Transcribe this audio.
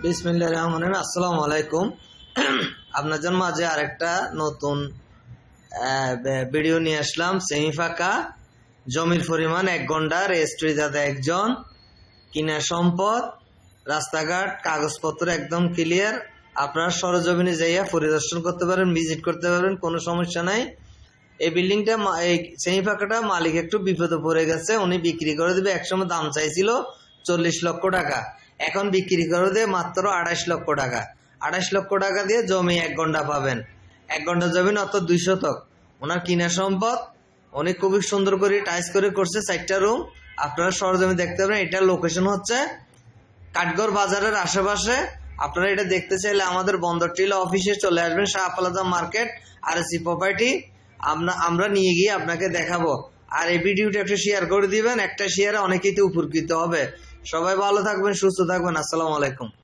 বিসমিল্লাহির রহমানির রহিম। আসসালামু আলাইকুম। আপনার জন্য মাঝে আরেকটা নতুন ভিডিও নিয়ে আসলাম। সেমি ফাঁকা জমির পরিমাণ 1 ঘন্টা, রেজিস্ট্রি যাতে একজন, কিনা সম্পদ, রাস্তাঘাট, কাগজপত্র একদম ক্লিয়ার। আপনারা সরজমিনে যাইয়া পরিদর্শন করতে পারেন, ভিজিট করতে পারবেন, কোনো সমস্যা নাই। এই বিল্ডিংটা, এই সেমি ফাঁকাটা মালিক একটু বিপদে পড়ে গেছে, উনি বিক্রি করে দেবে। একসময় দাম চাইছিল 40 লক্ষ টাকা, এখন বিক্রি করে দেবে মাত্র 28 লক্ষ টাকা। 28 লক্ষ টাকা দিয়ে জমি 1 ঘন্টা পাবেন। 1 ঘন্টা জমি অত 2 শতক ওনার কিনা সম্পদ। উনি খুবই সুন্দর করে টাইস করে করছে 4টা রুম। আপনারা সরজমি দেখতে পাবেন। এটার লোকেশন হচ্ছে কাঠগড় বাজারের আশেপাশে। আপনারা এটা দেখতে চাইলে আমাদের বন্দর টিলা অফিসে চলে আসবেন, Shah plaza market, RSC property. আমরা নিয়ে গিয়ে আপনাকে দেখাবো। আর এই ভিডিওটা একটা শেয়ার করে দিবেন, একটা শেয়ারে অনেকেই তো উপকৃত হবে। সবাই ভালো থাকবেন, সুস্থ থাকবেন। আসসালামু আলাইকুম।